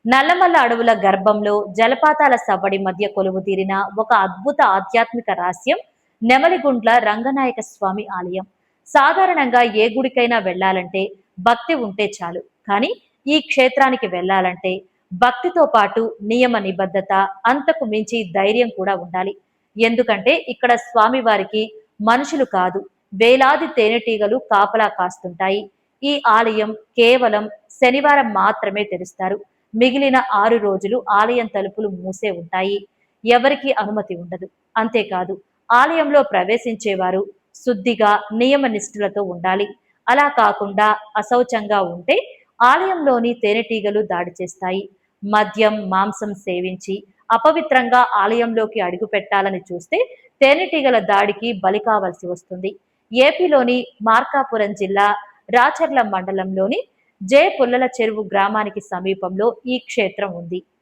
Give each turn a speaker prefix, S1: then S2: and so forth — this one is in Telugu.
S1: నల్లమల్ల అడవుల గర్భంలో జలపాతాల సవ్వడి మధ్య కొలువు తీరిన ఒక అద్భుత ఆధ్యాత్మిక రహస్యం నెమలిగుండ్ల రంగనాయక స్వామి ఆలయం. సాధారణంగా ఏ గుడికైనా వెళ్ళాలంటే భక్తి ఉంటే చాలు. కానీ ఈ క్షేత్రానికి వెళ్ళాలంటే భక్తితో పాటు నియమ నిబద్ధత, అంతకు మించి ధైర్యం కూడా ఉండాలి. ఎందుకంటే ఇక్కడ స్వామివారికి మనుషులు కాదు, వేలాది తేనెటీగలు కాపలా కాస్తుంటాయి. ఈ ఆలయం కేవలం శనివారం మాత్రమే తెరుస్తారు. మిగిలిన 6 రోజులు ఆలయం తలుపులు మూసే ఉంటాయి. ఎవరికీ అనుమతి ఉండదు. అంతేకాదు, ఆలయంలో ప్రవేశించేవారు శుద్ధిగా నియమ నిష్ఠలతో ఉండాలి. అలా కాకుండా అశౌచంగా ఉంటే ఆలయంలోని తేనెటీగలు దాడి చేస్తాయి. మద్యం, మాంసం సేవించి అపవిత్రంగా ఆలయంలోకి అడుగు పెట్టాలని చూస్తే తేనెటీగల దాడికి బలి కావాల్సి వస్తుంది. ఏపీలోని మార్కాపురం జిల్లా రాచర్ల మండలంలోని జే పుల్లల చెరువు గ్రామానికి సమీపంలో ఈ క్షేత్రం ఉంది.